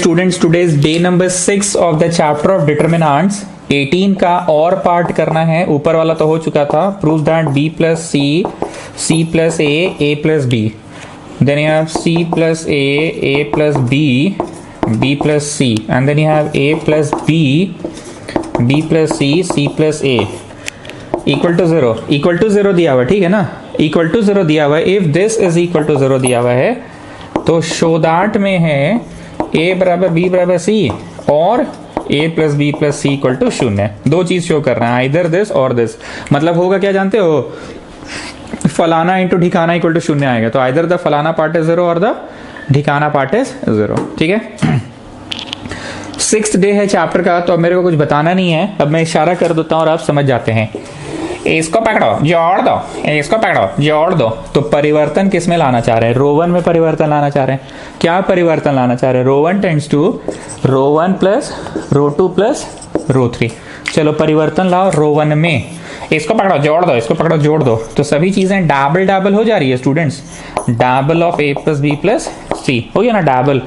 Students, today's day number 6 of the chapter of determinants. 18 का और part करना है। ऊपर वाला तो हो चुका था। Prove that b plus C plus a plus b, then you have c plus a plus b plus c, and then you have a plus b plus c plus a equal to 0। Equal to 0 दिया हुआ, ठीक है ना। Equal to 0 दिया हुआ है। If this is equal to 0 दिया हुआ है तो शो दैट में है a बराबर b बराबर c और a plus B plus C equal to 0। दो चीज शो कर रहा है, आइदर दिस और दिस। मतलब होगा क्या जानते हो, फलाना इंटू ठिकाना इक्वल टू 0 आएगा। तो आइदर द फलाना पार्ट इज 0 और द ठिकाना पार्ट इज 0, ठीक है। 6th डे है चैप्टर का, तो अब मेरे को कुछ बताना नहीं है। अब मैं इशारा कर देता हूँ और आप समझ जाते हैं। इसको पकड़ो, जोड़ दो, इसको पकड़ो, जोड़ दो। तो परिवर्तन किस में लाना चाह रहे हैं? रो 1 में परिवर्तन लाना चाह रहे हैं। क्या परिवर्तन लाना चाह रहे हैं? Row 1 tends to row 1 plus row 2 plus row 3। चलो परिवर्तन लाओ रो 1 में। इसको पकड़ो, जोड़ दो, इसको पकड़ो, जोड़ दो। तो सभी चीजें डबल डबल हो जा रही है students. Double of a plus B plus C हो गया ना, डबल।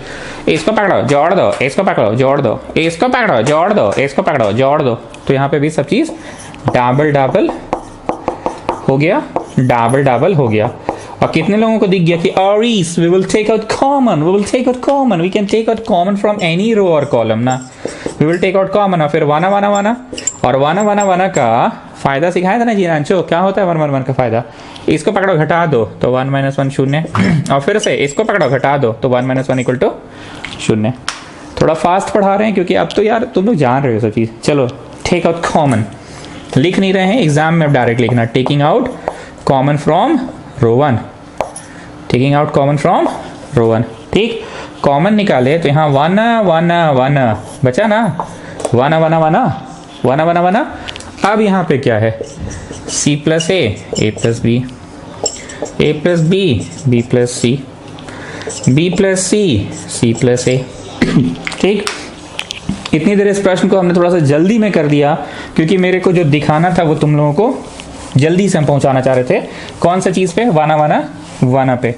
इसको पकड़ो, जोड़ दो, इसको पकड़ो, जोड़ दो, इसको पकड़ो, जोड़ दो, इसको पकड़ो, जोड़ दो। तो यहाँ पे भी सब चीज डबल डबल हो गया, डबल डबल हो गया। और कितने लोगों को दिख गया कि आरीस we will take out common, we will take out common, we can take out common from any row or column ना। We will take out common. और फिर वाना वाना वाना और वाना वाना वाना का फायदा सिखाया था ना जी रांचो। क्या होता है 1 1 1 का फायदा? इसको पकड़ो, घटा दो तो 1 - 1 0। और फिर से इसको पकड़ो, घटा दो तो 1 - 1 इक्वल टू 0। थोड़ा फास्ट पढ़ा रहे हैं क्योंकि अब तो यार तुम लोग जान रहे हो सब चीज। चलो टेक आउट कॉमन लिख नहीं रहे हैं एग्जाम में, अब डायरेक्ट लिखना। Taking out common from row 1, taking out common from row 1, ठीक। कॉमन निकाले तो यहाँ 1 1 1 बचा ना, 1 1 1 1 1 1। अब यहाँ पे क्या है? c plus a plus b, a plus b plus c, b plus c plus a, ठीक। इतनी देर इस प्रश्न को हमने थोड़ा सा जल्दी में कर दिया क्योंकि मेरे को जो दिखाना था वो तुम लोगों को जल्दी से हम पहुंचाना चाह रहे थे। कौन सा चीज पे? वाना वाना वाना पे,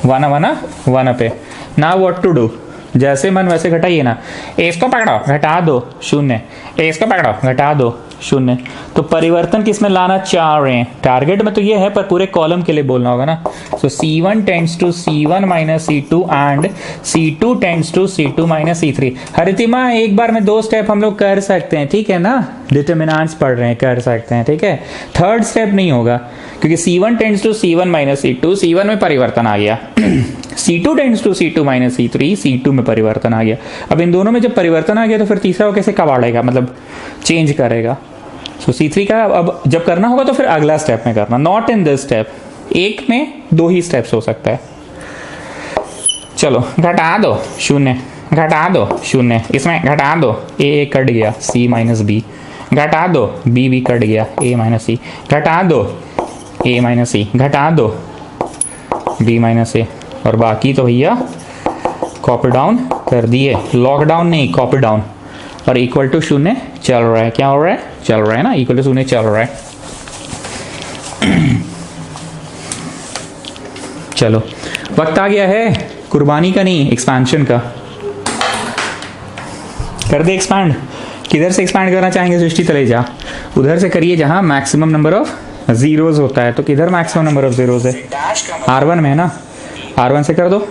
वाना वाना वाना पे। ना व्हाट टू डू, जैसे मन वैसे घटाइए ना। इसको पकड़ो, घटा दो 0, इसको पकड़ो, घटा दो 0। तो परिवर्तन किस में लाना चाह रहे हैं? टारगेट में तो ये है पर पूरे कॉलम के लिए बोलना होगा ना। So C1 tends to C1 minus C2 and C2 tends to C2 minus C3। Haritima एक बार में 2 स्टेप हम लोग कर सकते हैं, ठीक है ना। डिटरमिनेंट्स पढ़ रहे हैं, कर सकते हैं, ठीक है। थर्ड स्टेप नहीं होगा क्योंकि C1 tends to C1 minus C2, C1 में परिवर्तन आ गया। C2 tends to C2 minus C3, C2 में परिवर्तन आ गया। अब इन दोनों में जब परिवर्तन आ गया तो फिर तीसरा वो कैसे कबाड़ेगा, मतलब चेंज करेगा। सो C3 का अब जब करना होगा तो फिर अगला स्टेप में करना, नॉट इन दिस स्टेप। एक में 2 ही स्टेप्स हो सकता है। चलो घटा दो 0, घटा दो 0, इसमें घटा दो a कट गया, c माइनस b, घटा दो b कट गया, a माइनस c, घटा दो a माइनस c, घटा दो b माइनस a। और बाकी तो भैया कॉपी डाउन कर दिए, लॉकडाउन नहीं, कॉपी डाउन। और इक्वल टू 0 चल रहा है। क्या हो रहा है? चल रहा है ना, इक्वल टू 0 चल रहा है। चलो वक्त आ गया है कुर्बानी का नहीं, एक्सपेंशन का। कर दे एक्सपैंड। किधर से एक्सपैंड करना चाहेंगे सृष्टि तलेजा? उधर से करिए जहां मैक्सिमम नंबर ऑफ जीरोज होता है। तो किधर मैक्सिमम नंबर ऑफ जीरोज है? R1 में है ना, R1 से कर दो।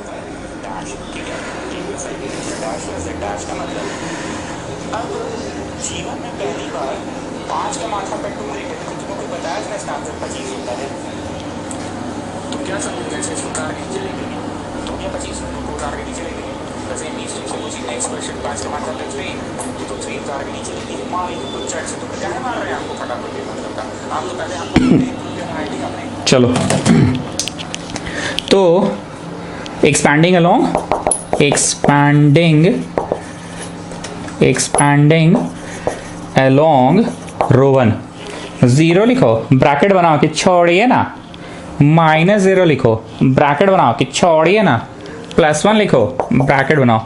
चलो तो एक्सपैंडिंग अलोंग, एक्सपैंडिंग अलोंग रो 1, 0 लिखो, ब्रैकेट बनाओ कि छोड़िए ना, -0 लिखो, ब्रैकेट बनाओ कि छोड़िए ना, +1 लिखो, ब्रैकेट बनाओ।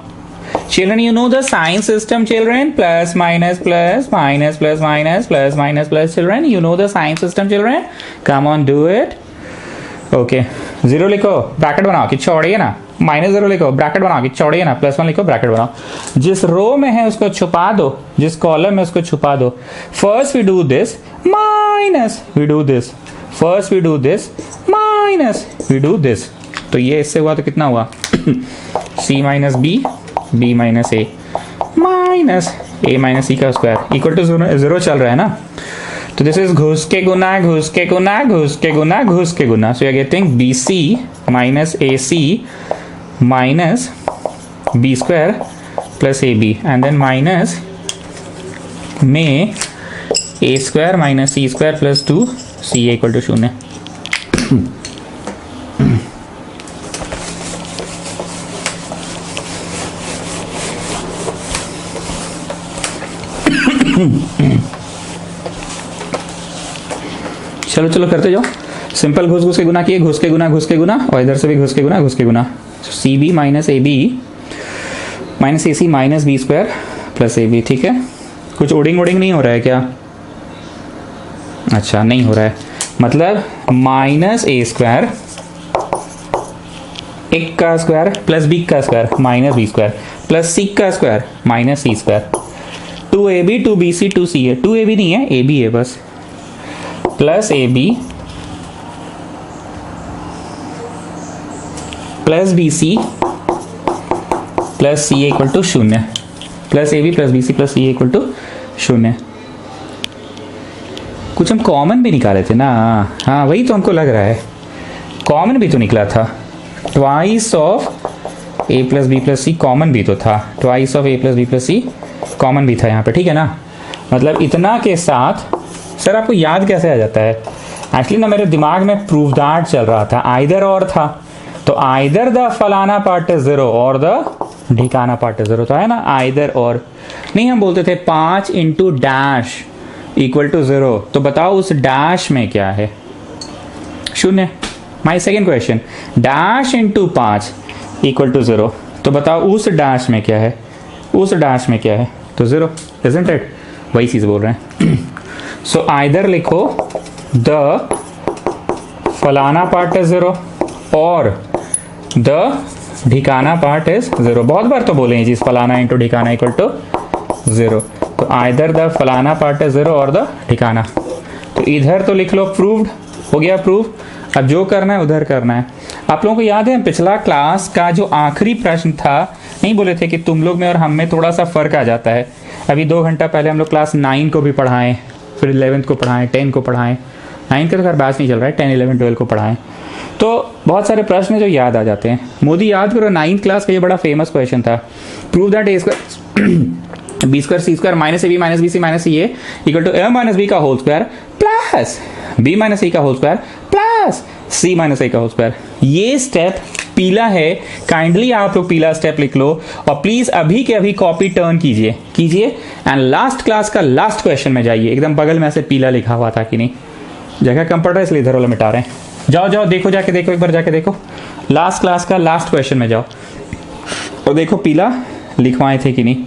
Children, you know the sign system, children. Plus, minus, plus, minus, plus, minus, plus, minus, plus, children. You know the sign system, children. Come on, do it. Okay. 0 लिखो, ब्रैकेट बनाओ कि छोड़िए ना, माइनस 0 लिखो, bracket बनाओ कि चौड़े है ना, +1 लिखो, ब्रैकेट बनाओ। जिस रो में है उसको छुपा दो, जिस कॉलम में उसको छुपा दो। First we do this minus we do this, first we do this minus we do this. तो ये इससे हुआ तो कितना हुआ c minus B, B minus A, minus a minus C का स्क्वायर इक्वल टू 0 चल रहा है ना। तो दिस इज घुस के गुना, घुस के गुना, घुस के गुना, घुस के गुना। So you are getting B C minus A C minus B square plus A B, and then minus में A square minus C square plus 2c equal to 0। चलो चलो करते जाओ। सिंपल घुस घुस के गुना किए, घुस के गुना, घुस के गुना, और इधर से भी घुस के गुना, घुस के गुना। C B minus A B minus A C minus B square plus A B. ठीक है, कुछ ओडिंग ओडिंग नहीं हो रहा है क्या? अच्छा नहीं हो रहा है, मतलब माइनस ए स्क्वायर एक का स्क्वायर प्लस बी का square minus B square plus C का square minus C square. 2ab 2bc 2ca, 2ab नहीं है, ab है बस, plus A B plus B C plus C equal to 0, plus A B plus B C plus C equal to 0। कुछ हम common भी निकाले थे ना, हाँ वही तो हमको लग रहा है, कॉमन भी तो निकला था। Twice of A plus B plus C common भी तो था, twice of A plus B plus C common भी था यहाँ पे, ठीक है ना। मतलब इतना के साथ सर आपको याद कैसे आ जाता है? एक्चुअली ना मेरे दिमाग में प्रूव दैट चल रहा था, आइदर और था, तो आइदर द फलाना पार्ट इज 0 और द ढिकाना पार्ट इज 0, तो है ना आइदर और। नहीं हम बोलते थे 5 इंटू डैश इक्वल टू 0, तो बताओ उस डैश में क्या है? 0। My second question, dash into 5 equal to 0, तो बताओ उस डैश में क्या है? उस डैश में क्या है? तो 0, इजंट इट? वही चीज बोल रहे हैं। सो आइदर लिखो द फलाना पार्ट इज 0 और द ढिकाना पार्ट इज 0। बहुत बार तो बोले हैं चीज, फलाना इंटू ढिकाना इक्वल टू 0, तो आइदर द फलाना पार्ट इज 0 और द ढिकाना। तो इधर तो लिख लो प्रूव्ड, हो गया प्रूव। अब जो करना है उधर करना है। आप लोगों को याद है पिछला क्लास का जो आखिरी प्रश्न था, नहीं बोले थे कि तुम लोग में और हम में थोड़ा सा फर्क आ जाता है। अभी 2 घंटा पहले हम लोग क्लास 9 को भी पढ़ाएं, फिर 11th को पढ़ाएं, 10 को पढ़ाएं, 9 का तो खैर बैच नहीं चल रहा है, 10, 11, 12 को पढ़ाएं। तो बहुत सारे प्रश्न जो याद आ जाते हैं। मोदी याद करो 9th क्लास का ये बड़ा फेमस क्वेश्चन था, prove that A square B square C square minus A B minus B C minus C A equal to A minus B का whole square plus B minus C का whole square plus C minus A का whole square. ये step पीला है, kindly आप लोग पीला step लिख लो और प्लीज अभी के अभी कॉपी टर्न कीजिए एंड लास्ट क्लास का लास्ट क्वेश्चन में जाइए। एकदम बगल में ऐसे पीला लिखा हुआ था कि नहीं, जगह कम पड़ रहा है इसलिए इधर वाला मिटा रहे हैं। जाओ जाओ देखो, जाके देखो, एक बार जाके देखो, लास्ट क्लास का लास्ट क्वेश्चन में जाओ और देखो पीला लिखवाए थे कि नहीं।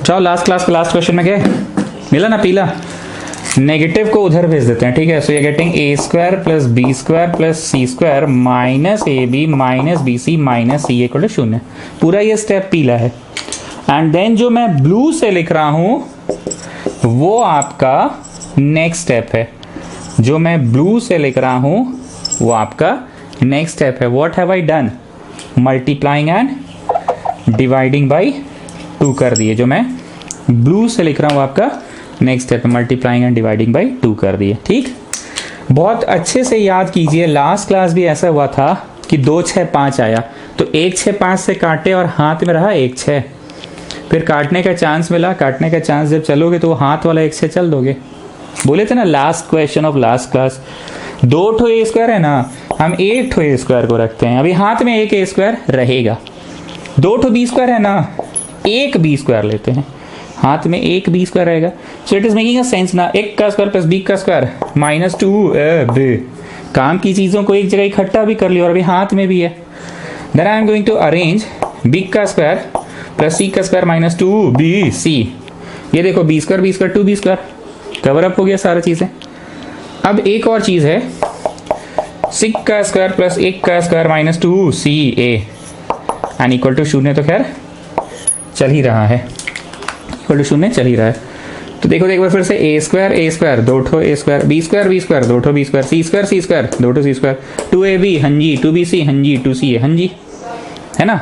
जाओ लास्ट क्लास का लास्ट क्वेश्चन में गए, मिला ना पीला। नेगेटिव को उधर भेज देते हैं, ठीक है। So you getting A square plus B square plus C square minus A B minus B C minus C equal to 0। पूरा ये स्टेप पीला है। एंड देन जो मैं ब्लू से लिख रहा हूं वो आपका नेक्स्ट स्टेप है। जो मैं ब्लू से लिख रहा हूं वो आपका नेक्स्ट स्टेप है। What have I done? Multiplying and dividing by 2 कर दिए। जो मैं ब्लू से लिख रहा हूं आपका next step, multiplying and dividing by 2 कर दिए। ठीक, बहुत अच्छे से याद कीजिए। लास्ट क्लास भी ऐसा हुआ था कि 2 6 5 आया, तो 1 6 5 से काटे और हाथ में रहा 1 6, फिर काटने का चांस मिला। काटने का चांस जब चलोगे तो वो हाथ वाला 1 से चल दोगे। बोले थे ना last question of last class, 2 ठो ए स्क्वायर है ना, हम 1 ठो ए स्क्वायर को रखते हैं। अभी हाथ में 1 ए स्क्वायर रहेगा। 2 ठो बी स्क्वायर है ना, 1 बी स्क्वायर लेते हैं, हाथ में 1 बी स्क्वायर रहेगा। So it is making a sense ना, 1 का स्क्वायर प्लस बी का स्क्वायर माइनस 2 बी। काम की चीजों को एक जगह इकट्ठा भी कर लिया और अभी हाथ में भी है। Then I am going to arrange B का स्क्वायर प्लस सी का स्क्वायर माइनस 2 बी सी। ये देखो B square 2b², cover up हो गया सारा चीजें। अब एक और चीज है, 6 का स्क्वायर प्लस 1 का square minus 2ca N equal to 0, तो खैर चल ही रहा है, इक्वल टू 0 चल ही रहा है। तो देखो एक बार फिर से a स्क्वायर 2 ठो a स्क्वायर, b स्क्वायर 2 ठो b स्क्वायर, c स्क्वायर 2 ठो c स्क्वायर, 2ab हाँ जी, 2bc हाँ जी, 2ca हाँ जी, है ना।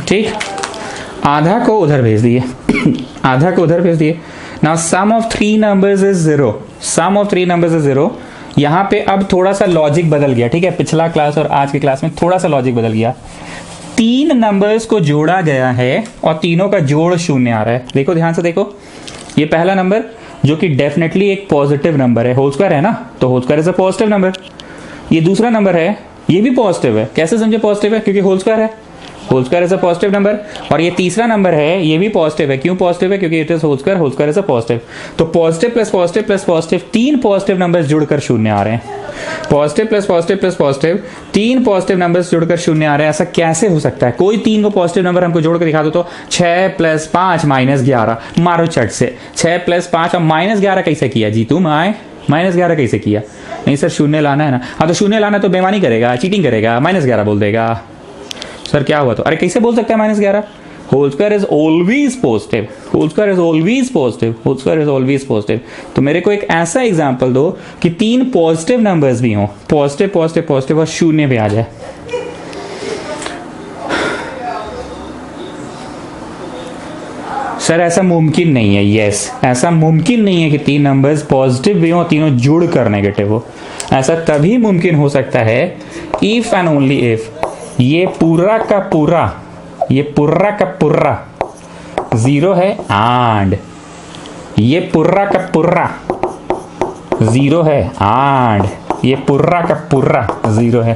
ठीक, आधा को उधर भेज दिए आधा को उधर भेज दिए। Now sum of 3 numbers is 0, sum of 3 numbers is 0। यहां पे अब थोड़ा सा लॉजिक बदल गया, ठीक है, पिछला क्लास और आज की क्लास में थोड़ा सा लॉजिक बदल गया। 3 नंबर्स को जोड़ा गया है और तीनों का जोड़ 0 आ रहा है। देखो ध्यान से देखो, ये पहला नंबर जो कि डेफिनेटली एक पॉजिटिव नंबर है, होल स्क्वायर है ना, तो whole square is a positive number. ये दूसरा नंबर है, ये भी पॉजिटिव है। कैसे समझे पॉजिटिव है? क्योंकि होल स्क्वायर है, whole square is a positive number. और ये तीसरा नंबर है, ये भी पॉजिटिव है। क्यों पॉजिटिव है? क्योंकि it is whole square is a positive. तो positive plus positive plus positive, 3 positive numbers जुड़कर 0 आ रहे हैं। Positive plus positive plus positive, 3 positive numbers जुड़कर 0 आ रहे हैं। ऐसा कैसे हो सकता है? कोई 3 को पॉजिटिव नंबर हमको जोड़ कर दिखा दो तो 6 + 5 - 11, मारो चट से। 6 + 5 और -11 कैसे किया जी तुम? आए -11 कैसे किया? नहीं सर 0 लाना है ना। हाँ तो 0 लाना तो बेईमानी करेगा, चीटिंग करेगा, -11 बोल देगा। सर क्या हुआ? तो अरे कैसे बोल सकता है -11? Whole square is always positive, whole square is always positive, whole square is always positive. तो मेरे को एक ऐसा एग्जांपल दो कि 3 पॉजिटिव नंबर्स भी हो, पॉजिटिव पॉजिटिव पॉजिटिव और 0 भी आ जाए। सर ऐसा मुमकिन नहीं है। यस, ऐसा मुमकिन नहीं है कि 3 नंबर्स पॉजिटिव भी हो और तीनों जुड़ कर नेगेटिव हो। ऐसा तभी मुमकिन हो सकता है इफ एंड ओनली इफ ये पूरा का पूरा, ये पूरा का पूरा 0 है एंड ये पूरा का पूरा 0 है एंड ये पूरा का पूरा 0 है।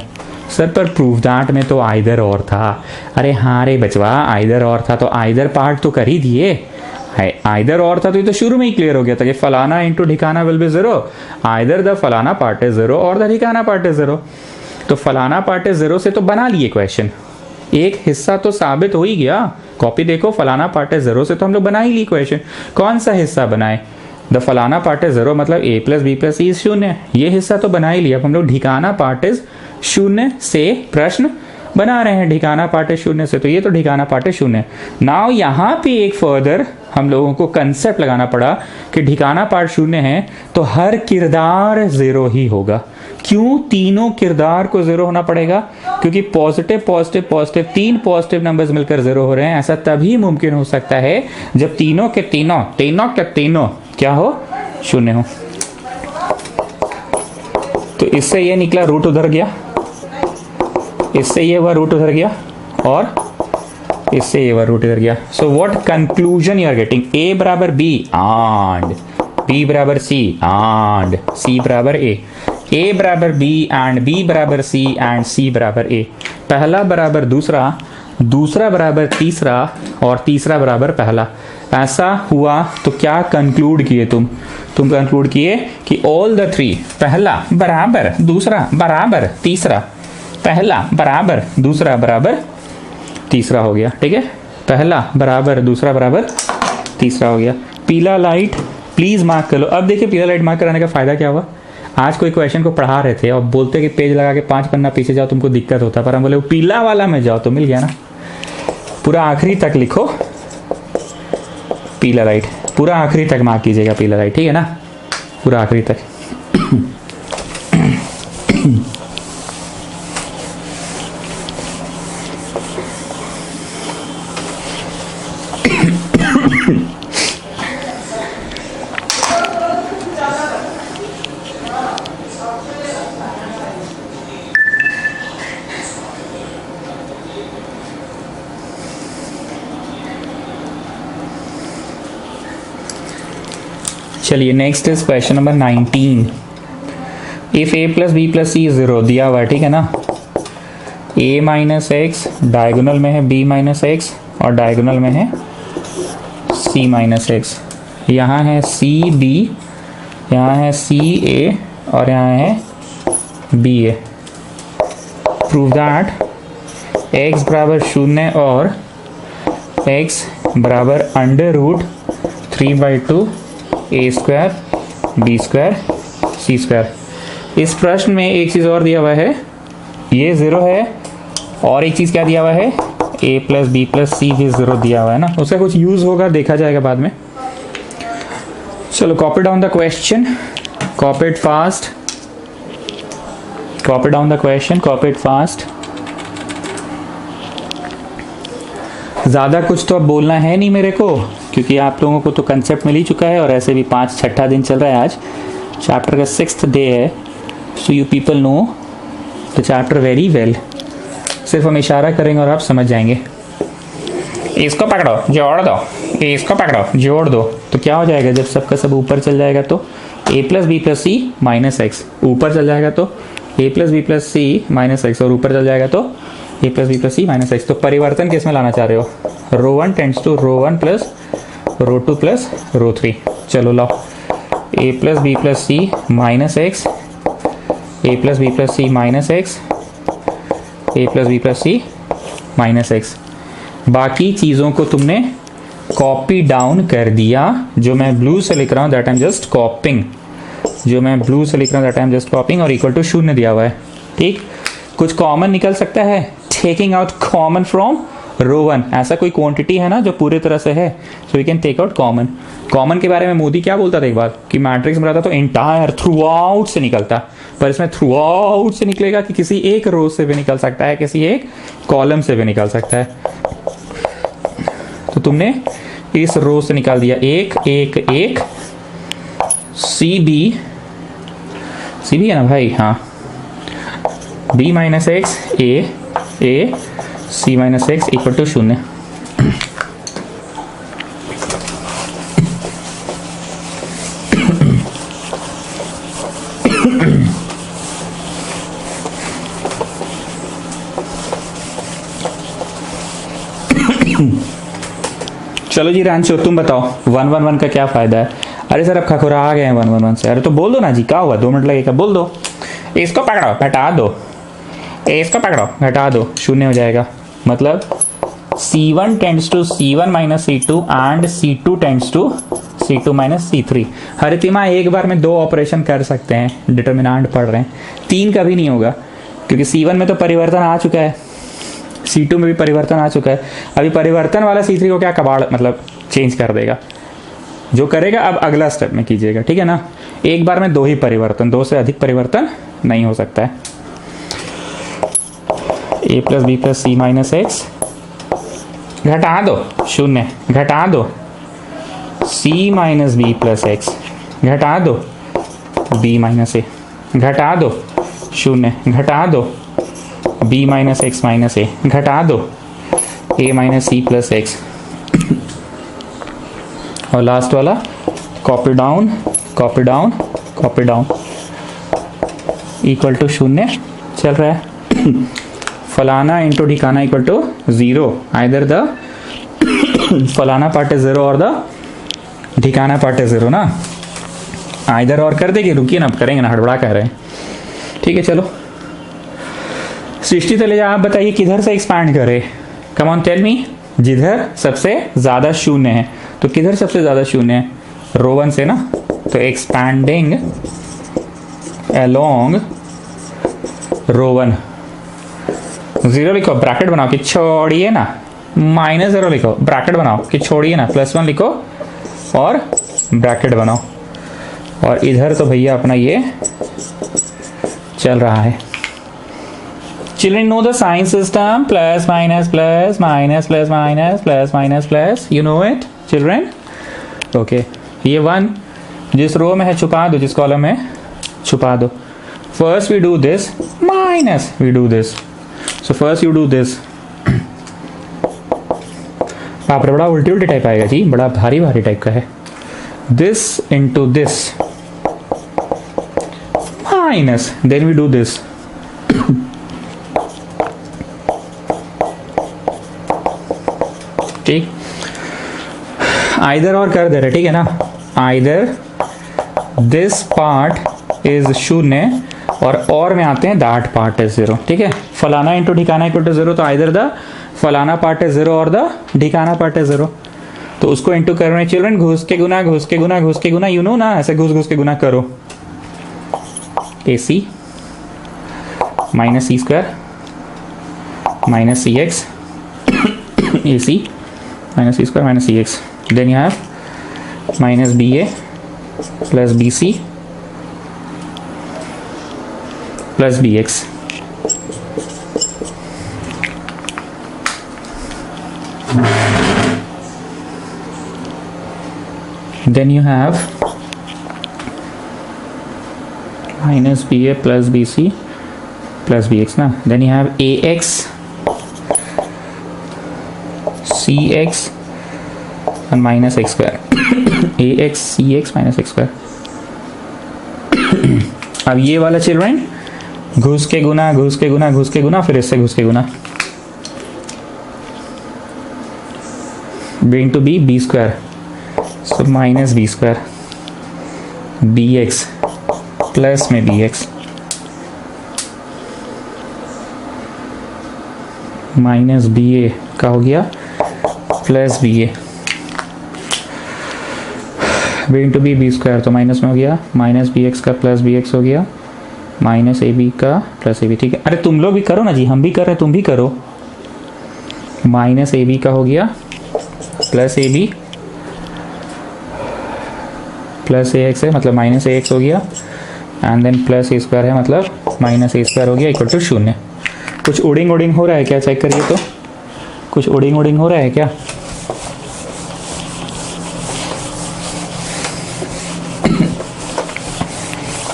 सर पर प्रूफ दैट में तो आइदर और था। अरे हाँ रे बचवा, आइदर और था तो आइदर पार्ट तो कर ही दिए है। आइदर और था तो ये तो शुरू में ही क्लियर हो गया था कि फलाना इंटू ढिकाना विल बी 0, आइदर द फलाना पार्ट इज 0 और द ढिकाना पार्ट इज 0। तो फलाना पार्ट इज 0 से तो बना लिए क्वेश्चन, एक हिस्सा तो साबित हो ही गया। कॉपी देखो, फलाना पार्ट इज 0 से तो हम लोग बना ही ली क्वेश्चन। कौन सा हिस्सा बनाए? द फलाना पार्ट इज 0 मतलब a + b + c इज 0, ये हिस्सा तो बना ही लिया। अब हम लोग ढिकाना पार्ट इज 0 से प्रश्न बना रहे हैं। ढिकाना पार्ट इज 0 से, तो ये तो ढिकाना पार्ट इज 0। नाउ यहाँ पे एक फर्दर हम लोगों को कंसेप्ट लगाना पड़ा कि ढिकाना पार्ट 0 है तो हर किरदार 0 ही होगा। क्यों तीनों किरदार को 0 होना पड़ेगा? क्योंकि positive positive positive 3 positive numbers मिलकर 0 हो रहे हैं। ऐसा तभी मुमकिन हो सकता है जब तीनों के तीनों क्या हो? 0 हो। तो इससे ये निकला रूट उधर गया, इससे ये हुआ रूट उधर गया और इससे ये हुआ रूट इधर गया। So what conclusion you are getting? a बराबर b एंड b बराबर c एंड c बराबर a, a बराबर b एंड b बराबर c एंड c बराबर a। पहला बराबर दूसरा, दूसरा बराबर तीसरा और तीसरा बराबर पहला। ऐसा हुआ तो क्या कंक्लूड किए तुम कंक्लूड किए कि ऑल द 3, पहला बराबर दूसरा बराबर तीसरा, पहला बराबर दूसरा बराबर तीसरा हो गया। ठीक है, पहला बराबर दूसरा बराबर तीसरा हो गया। पीला लाइट प्लीज मार्क कर लो। अब देखिए पीला लाइट मार्क कराने का फायदा क्या हुआ? आज कोई क्वेश्चन को पढ़ा रहे थे और बोलते कि पेज लगा के 5 पन्ना पीछे जाओ तुमको दिक्कत होता, पर हम बोले पीला वाला में जाओ तो मिल गया ना। पूरा आखिरी तक लिखो पीला लाइट, पूरा आखिरी तक मार्क कीजिएगा पीला लाइट, ठीक है ना, पूरा आखिरी तक। चलिए next is question number 19। If a + b + c 0 दिया हुआ है, ठीक है ना। a - x डायगोनल में है b - x और डायगोनल में है c - x। यहाँ है c b, यहाँ है c a और यहाँ है B A. Prove that x बराबर 0 और x बराबर under root 3/2 A square B square C square. इस प्रश्न में एक चीज़ और दिया हुआ है, ये 0 है, और एक चीज़ क्या दिया हुआ है, a प्लस बी प्लस सी भी 0 दिया हुआ है ना। उसका कुछ यूज़ होगा, देखा जाएगा बाद में। चलो copy down the question, copy it fast, copy down the question, copy it fast. ज़्यादा कुछ तो अब बोलना है नहीं मेरे को, क्योंकि आप लोगों को तो कंसेप्ट मिल ही चुका है, और ऐसे भी 6ठा दिन चल रहा है आज, चैप्टर का 6th डे है। So you people know the chapter very well. सिर्फ हम इशारा करेंगे और आप समझ जाएंगे। इसको पकड़ो जोड़ दो, इसको पकड़ो जोड़ दो, तो क्या हो जाएगा जब सबका सब ऊपर चल जाएगा तो a plus B plus C minus X, ऊपर चल जाएगा तो a plus B plus C minus X, और ऊपर चल जाएगा तो a plus B plus C minus X. तो परिवर्तन किस में लाना चाह रहे हो, row 1 tends to row 1 plus row 2 plus row 3। चलो लाओ, a plus B plus C minus X, a plus B plus C minus X, a plus B plus C minus x. बाकी चीज़ों को तुमने कॉपी डाउन कर दिया। जो मैं ब्लू से लिख रहा हूँ that I am just copying, जो मैं ब्लू से लिख रहा हूँ that I am just copying, और इक्वल टू 0 दिया हुआ है। ठीक, कुछ कॉमन निकल सकता है, taking out common from row 1, ऐसा कोई क्वांटिटी है ना जो पूरी तरह से है, so we can take out common. Common के बारे में मोदी क्या बोलता था एक बार, कि मैट्रिक्स में रहता तो एंटायर थ्रू आउट से निकलता, पर इसमें थ्रू आउट से निकलेगा कि किसी एक रो से भी निकल सकता है, किसी एक कॉलम से भी निकल सकता है। तो तुमने इस रो से निकाल दिया 1 1 1, सी बी है ना भाई, हाँ, b minus X A C minus X equal to 0। चलो जी रांचो, तुम बताओ 1 1 1 का क्या फायदा है। अरे सर अब खखुरा आ गए हैं 1 1 1 से। अरे तो बोल दो ना जी, क्या हुआ, 2 मिनट लगेगा, बोल दो। इसको पकड़ो घटा दो, इसको पकड़ो घटा दो, 0 हो जाएगा। मतलब C1 tends to C1 minus C2 and C2 tends to C2 minus C3। Haritima एक बार में 2 ऑपरेशन कर सकते हैं, डिटर्मिनेंट पढ़ रहे हैं, 3 कभी नहीं होगा, क्योंकि C1 में तो परिवर्तन आ चुका है, C2 में भी परिवर्तन आ चुका है। अभी परिवर्तन वाला C3 को क्या कबाड़ मतलब चेंज कर देगा, जो करेगा अब अगला स्टेप में कीजिएगा, ठीक है ना। एक बार में 2 ही परिवर्तन, 2 से अधिक परिवर्तन नहीं हो सकता है। a plus B plus C minus X, घटा दो 0, घटा दो c minus B plus X, घटा दो b माइनस ए, घटा दो 0, घटा दो b minus X minus A, घटा दो a minus C plus X, और लास्ट वाला copy down copy down copy down equal to 0 चल रहा है। फलाना इंटू ठिकाना इक्वल टू 0, आइदर द फलाना पार्ट इज 0 और द ठिकाना पार्ट इज 0 ना, आइदर और कर देगी। रुकिए ना, अब करेंगे ना, हड़बड़ा कह रहे हैं। ठीक है चलो, सृष्टि तलेजा आप बताइए किधर से एक्सपैंड करे, कम ऑन टेल मी। जिधर सबसे ज्यादा 0 है, तो किधर सबसे ज्यादा 0 है, रो 1 से ना, तो एक्सपैंडिंग अलोंग रो 1। 0 लिखो, ब्रैकेट बनाओ कि छोड़िए ना, माइनस 0 लिखो, ब्रैकेट बनाओ कि छोड़िए ना, +1 लिखो और ब्रैकेट बनाओ। और इधर तो भैया अपना ये चल रहा है। Children know the sign system, plus minus plus minus plus minus plus minus plus, you know it children? Okay, ये 1 जिस रो में है छुपा दो, जिस कॉलम में छुपा दो। First we do this, minus we do this. So first you do this. आप बड़ा उल्टी उल्टी टाइप आएगा जी, बड़ा भारी भारी टाइप का है। This into this minus, then we do this. ठीक, आइदर और कर दे रहे, ठीक है ना। आइदर दिस पार्ट इज शून्य, और में आते हैं दैट पार्ट इज 0। ठीक है, फलाना इंटू ठिकाना इक्वल टू 0, तो आइदर द फलाना पार्ट इज 0 और द ठिकाना पार्ट इज 0। तो उसको इंटू करने चिल्ड्रन घुस के गुना घुस के गुना घुस के गुना, यू नो ना, ऐसे घुस घुस के गुना करो। AC minus C square minus C X, AC minus C square minus C X, then you have minus BA plus BC plus BX। Then you have minus BA plus BC plus BX ना, then you have AX CX and minus X square AX CX minus X square। अब ये वाला children घुस के गुना घुस के गुना घुस के गुना, फिर इससे घुस के गुना, b into b square, so minus B square BX plus में BX माइनस BA का हो गया plus BA, b into B square तो माइनस में हो गया, माइनस BX का प्लस BX हो गया, माइनस AB का प्लस AB। ठीक है, अरे तुम लोग भी करो ना जी, हम भी कर रहे हैं, तुम भी करो। माइनस AB का हो गया प्लस AB प्लस AX है, मतलब माइनस AX हो गया, and then plus A square है, मतलब माइनस A स्क्वायर हो गया इक्वल टू 0। कुछ उडिंग उडिंग हो रहा है क्या, चेक करिए तो, कुछ उडिंग उडिंग हो रहा है क्या?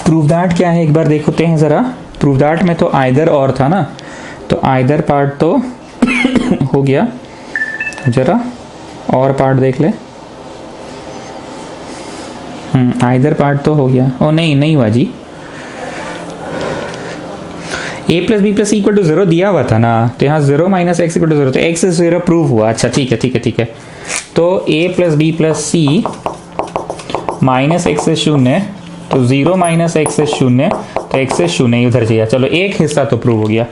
प्रूव दैट क्या है एक बार देखते हैं ज़रा। प्रूव दैट में तो आइदर और था ना, तो आइदर पार्ट तो हो गया, ज़रा और पार्ट देख ले। आइदर पार्ट तो हो गया, ओ नहीं हुआ जी, a plus B plus equal to 0 दिया हुआ था ना, तो यहाँ 0 माइनस एक्स इक्वल टू 0, तो x इज 0 प्रूव हुआ। अच्छा ठीक है। तो a plus B plus C minus X is 0, तो 0 माइनस एक्स इज 0, तो x इज 0 उधर चाहिए। चलो एक हिस्सा तो प्रूव हो गया।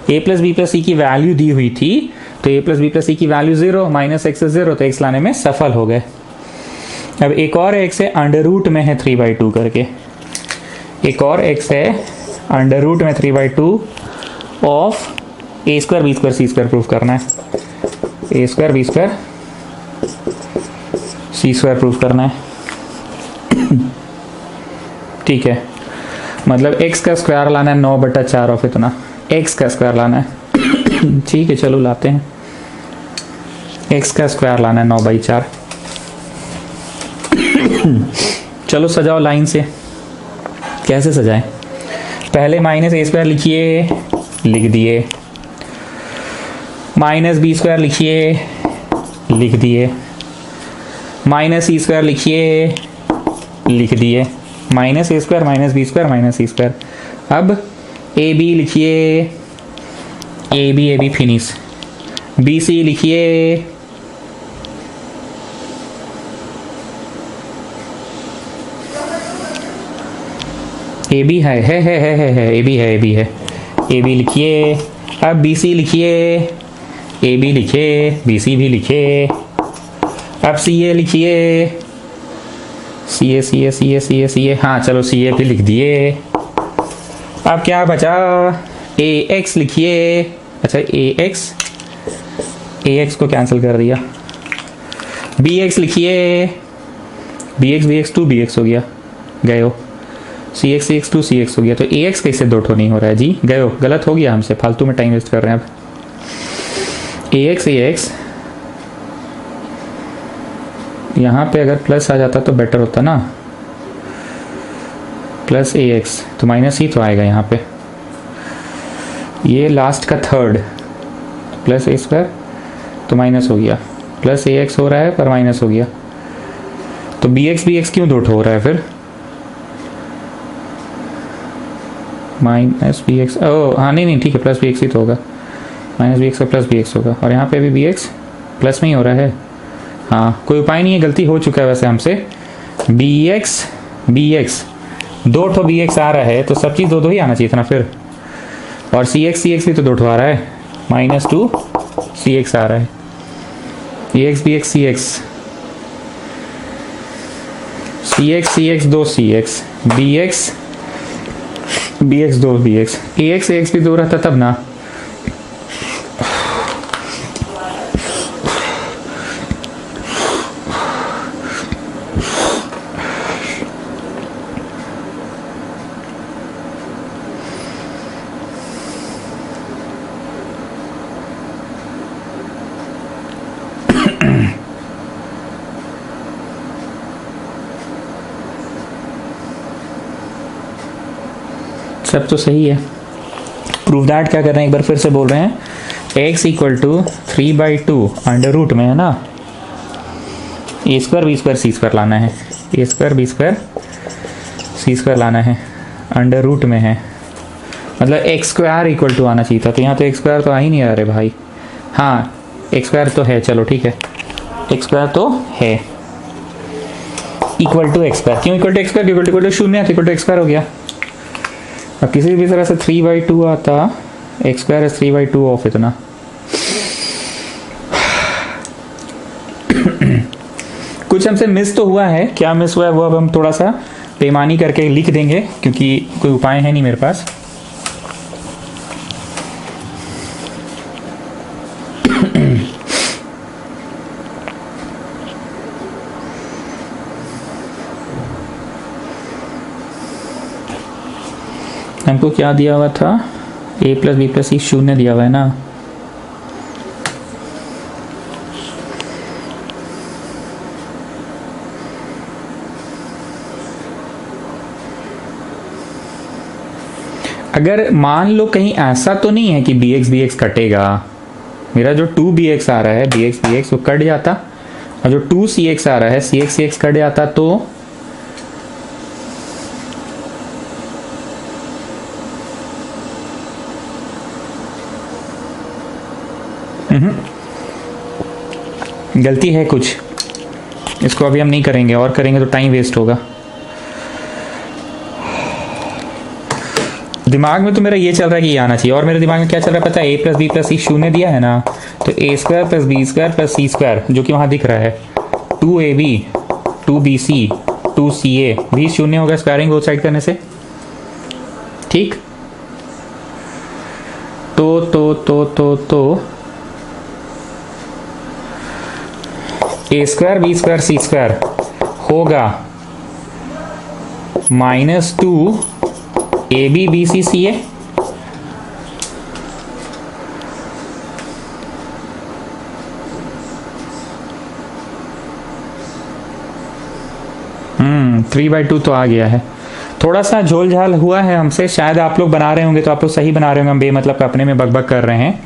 a प्लस बी प्लस सी की वैल्यू दी हुई थी, तो a प्लस बी प्लस सी की वैल्यू 0 माइनस एक्स इज 0, तो x लाने में सफल हो गए। अब एक और x है अंडर रूट में है 3/2 करके, एक और x है अंडर रूट में 3/2 of a square B square C square proof करना है, a square B square C square proof करना है। ठीक है, मतलब x का स्क्वायर लाना है 9/4 ऑफ इतना, x का स्क्वायर लाना है। ठीक है चलो लाते हैं, x का स्क्वायर लाना है 9/4। चलो सजाओ लाइन से, कैसे सजाएं? पहले माइनस a स्क्वायर लिखिए, लिख दिए, माइनस बी स्क्वायर लिखिए, लिख दिए, माइनस सी स्क्वायर लिखिए, लिख दिए, minus a square minus B square minus C square. अब ए बी लिखिए, A B finish, B C लिखिए, ए बी है ए बी है, ए बी लिखिए। अब बी सी लिखिए, ए बी लिखे, बी सी भी लिखे। अब सी ए लिखिए, सी ए, हाँ चलो सी ए भी लिख दिए। अब क्या बचा, ए एक्स लिखिए। अच्छा ए एक्स को कैंसिल कर दिया, बी एक्स लिखिए, बी एक्स 2bx हो गया, गए हो, सी एक्स 2cx हो गया। तो ए एक्स कैसे दो ठो नहीं हो रहा है जी, गए हो, गलत हो गया हमसे, फालतू में टाइम वेस्ट कर रहे हैं। अब ए एक्स यहाँ पे अगर प्लस आ जाता तो बेटर होता ना, प्लस ए एक्स तो माइनस ही तो आएगा यहाँ पे, ये लास्ट का थर्ड, प्लस ए स्क्वायर तो माइनस हो गया, प्लस ए एक्स हो रहा है पर माइनस हो गया, तो बी एक्स क्यों दो ठो हो रहा है फिर, माइनस बी एक्स, ओ हाँ नहीं ठीक है, प्लस बी एक्स ही तो होगा, माइनस बी एक्स का प्लस बी एक्स होगा, और यहाँ पे भी बी एक्स प्लस में ही हो रहा है। हाँ कोई उपाय नहीं है, गलती हो चुका है वैसे हमसे। बी एक्स दो ठो बी एक्स आ रहा है तो सब चीज़ दो दो ही आना चाहिए था ना फिर, और सी एक्स भी तो दो ठो आ रहा है, -2 सी एक्स आ रहा है, ए एक्स बी एक्स सी एक्स दो सी एक्स बी एक्स दो बी एक्स, ए एक्स भी दो रहता तब ना। सब तो सही है। प्रूव दैट क्या कर रहे हैं, एक बार फिर से बोल रहे हैं, x = 3/2 अंडर रूट में है ना, a² b² c² लाना है, a² b² c² लाना है, अंडर रूट में है, मतलब x² = आना चाहिए था, तो यहाँ तो x² तो आ ही नहीं आ रहे भाई। हाँ x² तो है, चलो ठीक है, x² तो है, इक्वल टू x², क्यों equal to x², equal to 0 है तो इक्वल टू x² हो गया। अब किसी भी तरह से 3/2 आता, x² is 3/2 ऑफ इतना। कुछ हमसे मिस तो हुआ है, क्या मिस हुआ है वो अब हम थोड़ा सा बेईमानी करके लिख देंगे, क्योंकि कोई उपाय है नहीं मेरे पास। हमको क्या दिया हुआ था, a + b + c 0 दिया हुआ है ना, अगर मान लो कहीं ऐसा तो नहीं है कि bx कटेगा, मेरा जो 2bx आ रहा है bx वो कट जाता, और जो 2cx आ रहा है cx कट जाता, तो गलती है कुछ, इसको अभी हम नहीं करेंगे, और करेंगे तो टाइम वेस्ट होगा। दिमाग में तो मेरा ये चल रहा है कि ये आना चाहिए, और मेरे दिमाग में क्या चल रहा है पता है, a + b + c 0 दिया है ना, तो a² + b² + c², जो कि वहां दिख रहा है 2ab 2bc 2ca भी 0 होगा स्क्वायरिंग बोथ साइड करने से, ठीक। तो a² b² c² होगा -2 ab bc ca, हम्म 3/2 तो आ गया है। थोड़ा सा झोल झाल हुआ है हमसे, शायद आप लोग बना रहे होंगे तो आप लोग सही बना रहे होंगे, हम बेमतलब का अपने में बकबक कर रहे हैं,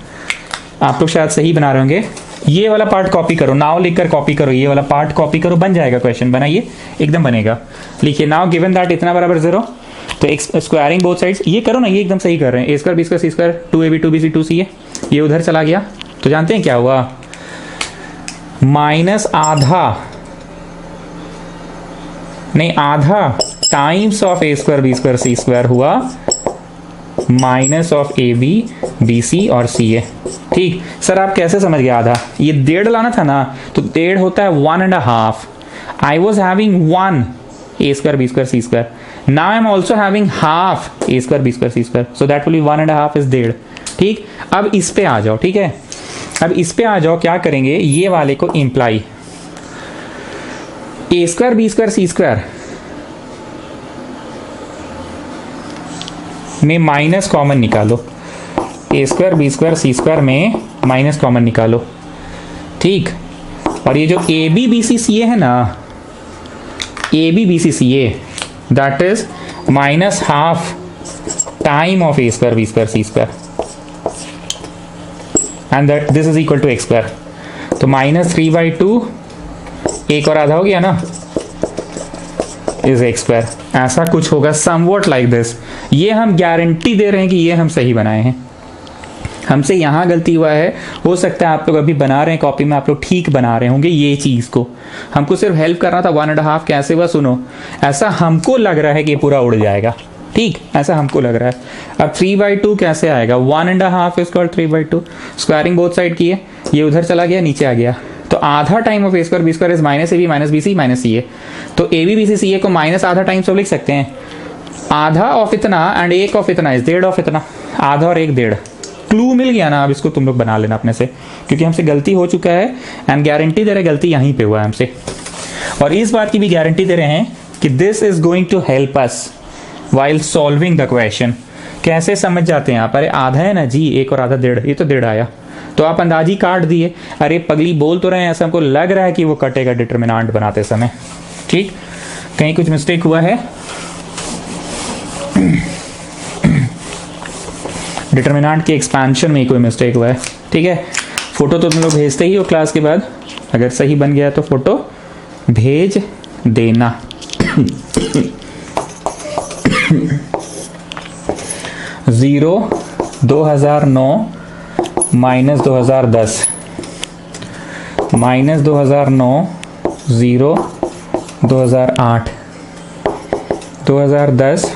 आप लोग शायद सही बना रहे होंगे। ये वाला पार्ट कॉपी करो, नाउ लिखकर कॉपी करो, ये वाला पार्ट कॉपी करो, बन जाएगा क्वेश्चन, बनाइए एकदम बनेगा। लिखिए नाउ गिवन दैट इतना बराबर 0, तो एक स्क्वायरिंग बोथ साइड्स, ये करो ना, ये एकदम सही कर रहे हैं, a² b² c² 2ab 2bc 2ca, ये उधर चला गया, तो जानते हैं क्या हुआ, आधा times of a² b² c² हुआ माइनस ऑफ ab bc और ca। ठीक सर, आप कैसे समझ गए आधा, ये 1.5 लाना था ना, तो 1.5 होता है 1.5, I was having 1 a² b² c², now I am also having half a² b² c², so that will be 1.5 is 1.5। ठीक, अब इस पे आ जाओ, ठीक है, अब इस पे आ जाओ, क्या करेंगे, ये वाले को इम्प्लाई a² b² c² में माइनस कॉमन निकालो, a² b² c² में माइनस कॉमन निकालो, ठीक। और ये जो ab bc ca है ना, ab bc ca that is -½ time of a² b² c² and that this is equal to x², तो -3/2 एक और आधा हो गया ना, इज x², ऐसा कुछ होगा समवॉट लाइक दिस। ये हम गारंटी दे रहे हैं कि ये हम सही बनाए हैं, हमसे यहाँ गलती हुआ है, हो सकता है आप लोग अभी बना रहे हैं कॉपी में, आप लोग ठीक बना रहे होंगे ये चीज़ को, हमको सिर्फ हेल्प करना था। 1.5 कैसे हुआ सुनो, ऐसा हमको लग रहा है कि ये पूरा उड़ जाएगा, ठीक, ऐसा हमको लग रहा है। अब 3/2 कैसे आएगा, 1.5 is called 3/2, squaring both side की है, ये उधर चला गया नीचे आ गया, तो आधा time of a² b² is -ab - bc - ca, तो ab bc ca को माइनस आधा टाइम सब लिख सकते हैं, आधा ऑफ इतना एंड एक ऑफ इतना इज डेढ़ ऑफ इतना, आधा और एक डेढ़। क्लू मिल गया ना, अब इसको तुम लोग बना लेना अपने से, क्योंकि हमसे गलती हो चुका है एंड गारंटी दे रहे गलती यहीं पे हुआ है हमसे, और इस बात की भी गारंटी दे रहे हैं कि this is going to help us while solving the question. कैसे समझ जाते हैं आप, अरे आधा है ना जी, एक और आधा डेढ़, ये तो डेढ़ आया, तो आप अंदाजी काट दिए। अरे पगली बोल तो रहे हैं, ऐसा हमको लग रहा है कि वो कटेगा डिटरमिनेंट बनाते समय, ठीक, कहीं कुछ मिस्टेक हुआ है, डिटरमिनेंट के एक्सपेंशन में कोई मिस्टेक हुआ है, ठीक है। फोटो तो तुम लोग भेजते ही हो क्लास के बाद, अगर सही बन गया तो फोटो भेज देना। 0 2009 - 2010 -2009 0 2008 2010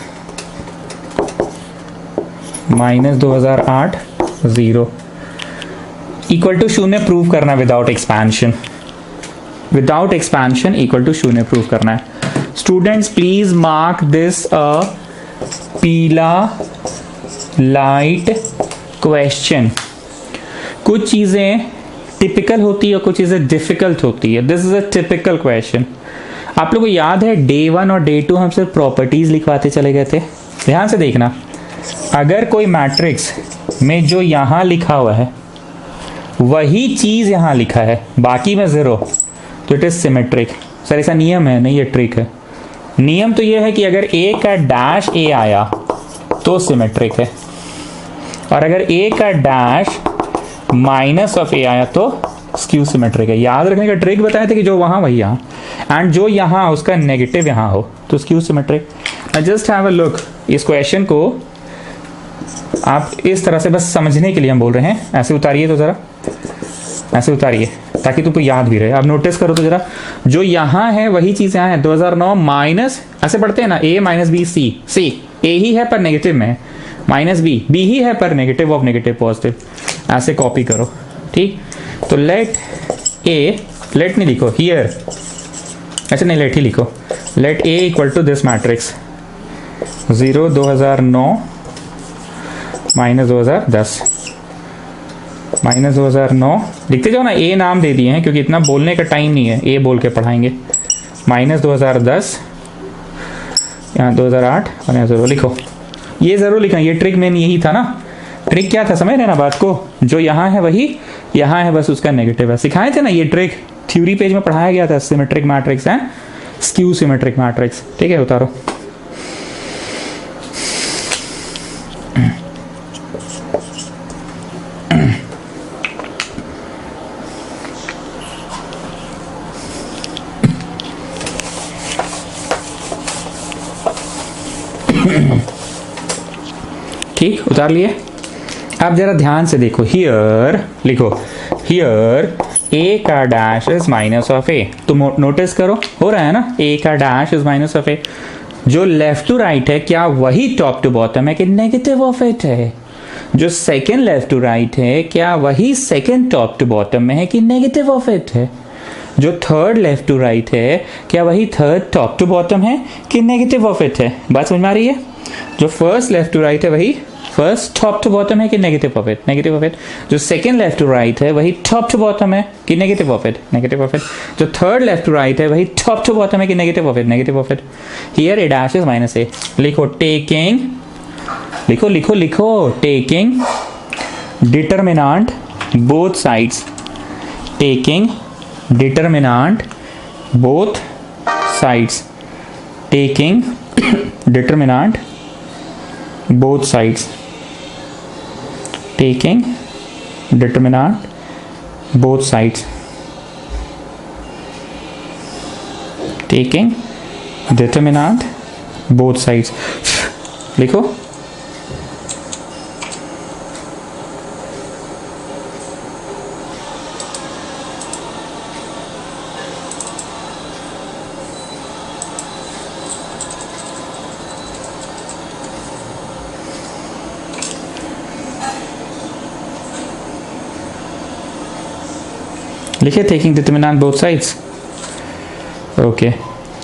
-2008 0 इक्वल टू 0 प्रूव करना without expansion, without expansion equal to 0 prove करना है। Students please mark this a पीला लाइट क्वेश्चन। कुछ चीजें टिपिकल होती है और कुछ चीजें डिफिकल्ट होती है, this is a typical question. आप लोगों को याद है डे 1 और डे 2 हम सिर्फ प्रॉपर्टीज लिखवाते चले गए थे, ध्यान से देखना, अगर कोई मैट्रिक्स में जो यहां लिखा हुआ है वही चीज यहां लिखा है, बाकी में 0, तो इट इज सिमेट्रिक। सर ऐसा नियम है? नहीं, ये ट्रिक है। नियम तो ये है कि अगर a का डैश a आया तो सिमेट्रिक है, और अगर a का डैश माइनस ऑफ a आया तो स्क्यू सिमेट्रिक है। याद रखने का ट्रिक बताया था कि जो वहां वही यहां, एंड जो यहां उसका नेगेटिव यहां हो तो skew symmetric. Just have a look, इस क्वेश्चन को आप इस तरह से बस समझने के लिए हम बोल रहे हैं, ऐसे उतारिए तो जरा, ऐसे उतारिए ताकि तुमको याद भी रहे। अब नोटिस करो तो जरा, जो यहाँ है वही चीज यहाँ है, 2009 माइनस, ऐसे पढ़ते हैं ना, a - b c a ही है पर नेगेटिव में, माइनस b ही है पर नेगेटिव ऑफ नेगेटिव पॉजिटिव, ऐसे कॉपी करो, ठीक। तो लेट नहीं लिखो हियर, अच्छा नहीं, लेट ही लिखो, let a equal to this matrix 0 2009 - 2010 -2009 लिखते जाओ ना, ए नाम दे दिए हैं क्योंकि इतना बोलने का टाइम नहीं है, ए बोल के पढ़ाएंगे। -2010, यहाँ 2008 और यहाँ 0 लिखो, ये जरूर लिखना, ये ट्रिक मेन यही था ना। ट्रिक क्या था, समझ रहे ना बात को, जो यहाँ है वही यहाँ है, बस उसका नेगेटिव है। सिखाए थे ना ये ट्रिक, थ्योरी पेज में पढ़ाया गया था, सिमेट्रिक मैट्रिक्स है, स्क्यू सिमेट्रिक मैट्रिक्स, ठीक है। उतारो, ठीक, उतार लिए। अब जरा ध्यान से देखो, हियर लिखो, हियर a का dash is minus of a, तो नोटिस करो हो रहा है ना, a का dash is minus of a। जो लेफ्ट टू राइट है क्या वही टॉप टू बॉटम है कि नेगेटिव ऑफ इट है? जो सेकेंड लेफ्ट टू राइट है क्या वही सेकेंड टॉप टू बॉटम में है कि नेगेटिव ऑफ इट है? जो थर्ड लेफ्ट टू राइट है क्या वही थर्ड टॉप टू बॉटम है कि नेगेटिव ऑफ इट है? बात समझ में आ रही है? जो फर्स्ट लेफ्ट टू राइट है वही फर्स्ट टॉप टू बॉटम है कि negative of it? Negative of it. जो सेकंड लेफ्ट टू राइट है वही टॉप टू बॉटम है कि negative of it? Negative of it. जो थर्ड लेफ्ट टू राइट है वही टॉप टू बॉटम है कि negative of it? Negative of it. Here A dash is minus A, लिखो टेकिंग, लिखो लिखो लिखो, taking determinant both sides, taking determinant both sides, taking determinant both sides, taking determinant both sides, taking determinant both sides। लिखो लिखे taking determinant both sides. Okay,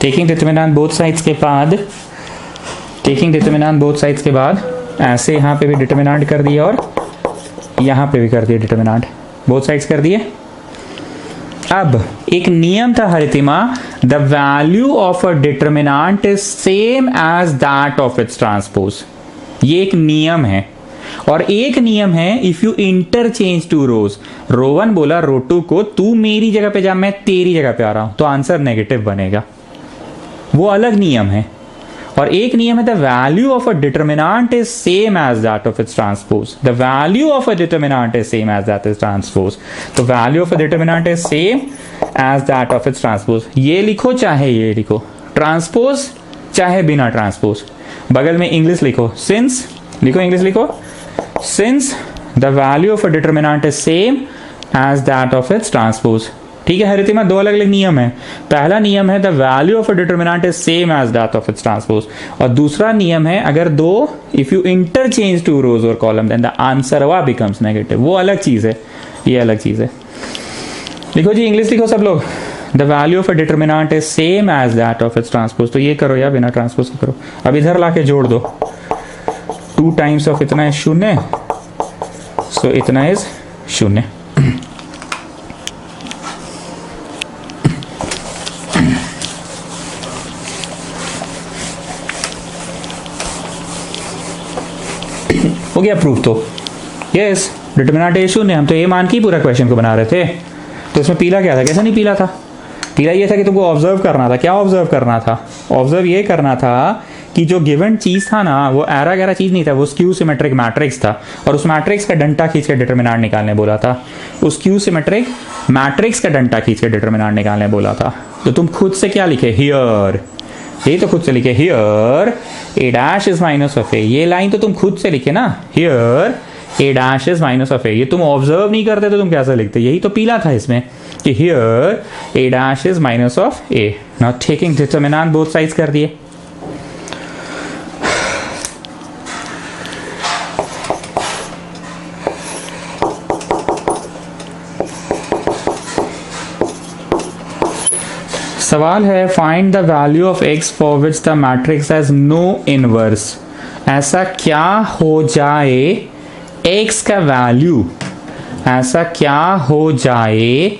taking determinant both sides के बाद, taking determinant both sides के बाद ऐसे यहाँ पे भी डिटरमिनेंट कर दिए और यहाँ पे भी कर दिए डिटरमिनेंट, बोथ साइड्स कर दिए। अब एक नियम था Haritima, the value of a determinant is same as that of its transpose. ये एक नियम है। और एक नियम है if you interchange two rows, row 1 बोला रो 2 को तू मेरी जगह पे जा, मैं तेरी जगह पे आ रहा हूं, तो आंसर नेगेटिव बनेगा, वो अलग नियम है। और एक नियम है the value of a determinant is same as that of its transpose. The value of a determinant is same as that is transpose. तो value of a determinant is same as that of its transpose. ये लिखो चाहे ये लिखो, transpose चाहे बिना transpose. बगल में इंग्लिश लिखो, सिंस लिखो, इंग्लिश लिखो, since the value of a determinant is same as that of its transpose. ठीक है हरितिमा, दो अलग अलग नियम है। पहला नियम है the value of a determinant is same as that of its transpose, और दूसरा नियम है अगर दो, if you interchange two rows और कॉलम देन द आंसर वा बिकम्स नेगेटिव। वो अलग चीज है, ये अलग चीज है। लिखो जी, इंग्लिश लिखो सब लोग, the value of a determinant is same as that of its transpose. तो ये करो या बिना ट्रांसपोज के करो। अब इधर लाके जोड़ दो, 2 टाइम्स ऑफ इतना है 0, सो इतना इज 0। हो गया प्रूफ तो, यस डिटरमिनेंट ए 0। हम तो ये मान के ही पूरा क्वेश्चन को बना रहे थे। तो इसमें पीला क्या था, कैसा नहीं पीला था? पीला ये था कि तुमको ऑब्जर्व करना था। क्या ऑब्जर्व करना था? ऑब्जर्व ये करना था कि जो गिवन चीज था ना वो एरा गैरा चीज नहीं था, वो स्क्यू सिमेट्रिक मैट्रिक्स था, और उस मैट्रिक्स का डंटा खींच के डिटरमिनेंट निकालने बोला था। उस स्क्यू सिमेट्रिक मैट्रिक्स का डंटा खींच के डिटरमिनेंट निकालने बोला था। तो तुम खुद से क्या लिखे, हियर, ये तो खुद से लिखे here A dash is minus of A. ये लाइन तो तुम खुद से लिखे ना, here A dash is minus of A. ये तुम ऑब्जर्व नहीं करते तो तुम कैसे लिखते? यही तो पीला था इसमें कि here A dash is minus of A. Now taking determinant both sides कर दिए। सवाल है find the value of x for which the matrix has no inverse. ऐसा क्या हो जाए x का वैल्यू, ऐसा क्या हो जाए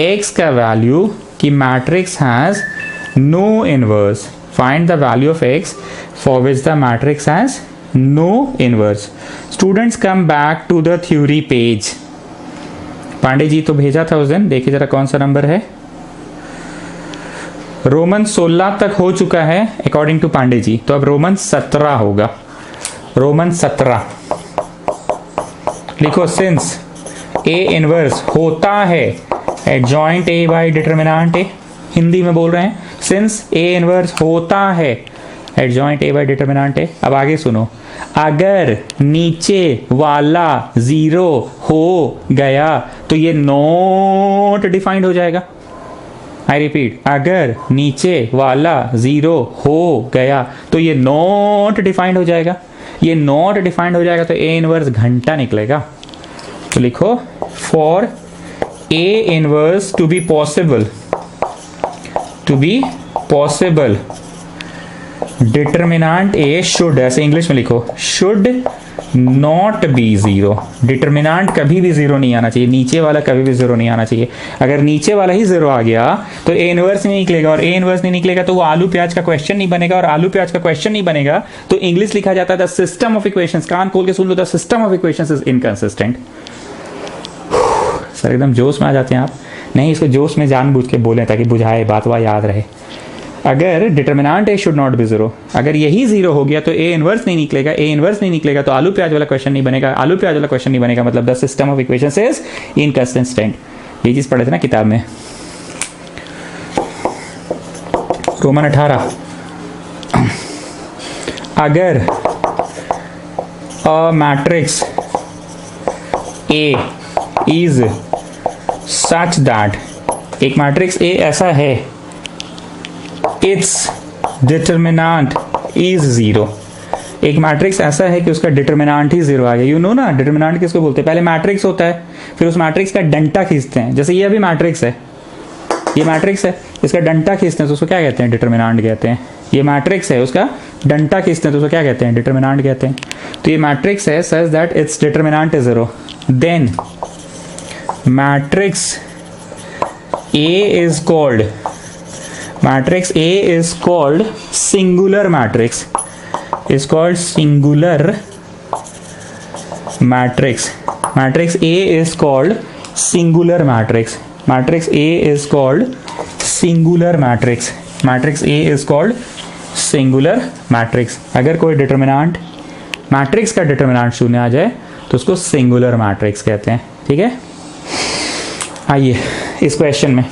x का वैल्यू कि matrix has no inverse. Find the value of x for which the matrix has no inverse. Students come back to the theory page. Pandey ji तो भेजा था उस दिन, देखिए जरा कौन सा नंबर है। रोमन 16 तक हो चुका है अकॉर्डिंग टू पांडे जी, तो अब रोमन 17 होगा। रोमन 17 लिखो, सिंस ए इनवर्स होता है adjoint A by determinant A. Hindi में बोल रहे हैं, सिंस ए इनवर्स होता है adjoint A by determinant A. अब आगे सुनो, अगर नीचे वाला 0 हो गया तो ये नॉट डिफाइंड हो जाएगा। आई रिपीट, अगर नीचे वाला 0 हो गया तो ये नॉट डिफाइंड हो जाएगा। ये नॉट डिफाइंड हो जाएगा तो ए इनवर्स घंटा निकलेगा। तो लिखो, for A inverse to be possible, to be possible determinant A should, ऐसे इंग्लिश में लिखो, शुड नॉट बी 0। डिटरमिनेंट कभी भी 0 नहीं आना चाहिए, नीचे वाला कभी भी 0 नहीं आना चाहिए। अगर नीचे वाला ही 0 आ गया तो ए इनवर्स नहीं निकलेगा, और ए इनवर्स नहीं निकलेगा तो वो आलू प्याज का क्वेश्चन नहीं बनेगा, और आलू प्याज का क्वेश्चन नहीं बनेगा तो इंग्लिश लिखा जाता है द सिस्टम ऑफ इक्वेशंस। कान खोल के सुन लो, the system of equations is inconsistent. Sir एकदम जोश में आ जाते हैं आप। नहीं, इसको जोश में जानबूझ के बोलें ताकि बुझाए, बात वह याद रहे। अगर determinant A should not be 0, अगर यही 0 हो गया तो ए इनवर्स नहीं निकलेगा, ए इनवर्स नहीं निकलेगा तो आलू प्याज वाला क्वेश्चन नहीं बनेगा, आलू प्याज वाला क्वेश्चन नहीं बनेगा, मतलब the system of equations is inconsistent. ये चीज पढ़े थे ना किताब में। रोमन 18, अगर a matrix A is such that, एक मैट्रिक्स ए ऐसा है, its determinant is 0, एक मैट्रिक्स ऐसा है कि उसका डिटर्मिनेंट ही जीरो आ गया। यू नो ना डिटर्मिनेंट किसको बोलते हैं? पहले मैट्रिक्स होता है, फिर उस मैट्रिक्स का डंटा खींचते हैं। जैसे ये अभी मैट्रिक्स है, ये मैट्रिक्स है, इसका डंटा खींचते हैं तो उसको क्या कहते हैं? डिटर्मिनेंट कहते हैं। ये मैट्रिक्स है, उसका डंटा खींचते हैं तो उसको क्या कहते हैं? डिटर्मिनेंट कहते हैं। तो ये मैट्रिक्स है such that its determinant is zero, then matrix A is called singular matrix, is called singular matrix. Matrix A is called singular matrix. Matrix A is called singular matrix. Matrix A is called singular matrix. अगर कोई determinant matrix का determinant शून्य आ जाए तो उसको singular matrix कहते हैं। ठीक है, आइए इस क्वेश्चन में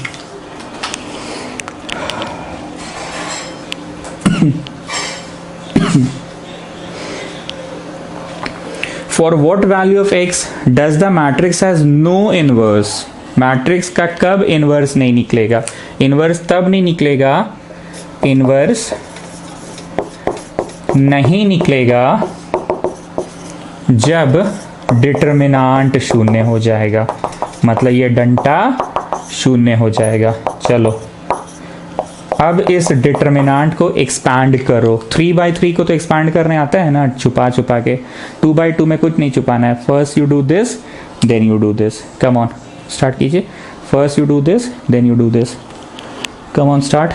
for what value of x does the matrix has no inverse. Matrix का कब इनवर्स नहीं निकलेगा? इनवर्स तब नहीं निकलेगा, इनवर्स नहीं निकलेगा जब डिटर्मिनेंट शून्य हो जाएगा, मतलब ये डंटा शून्य हो जाएगा। चलो अब इस डिटर्मिनेंट को एक्सपैंड करो। 3/3 को तो एक्सपैंड करने आता है ना, छुपा छुपा के। 2/2 में कुछ नहीं छुपाना है। First you do this then you do this. Come on start कीजिए। First you do this then you do this. Come on start.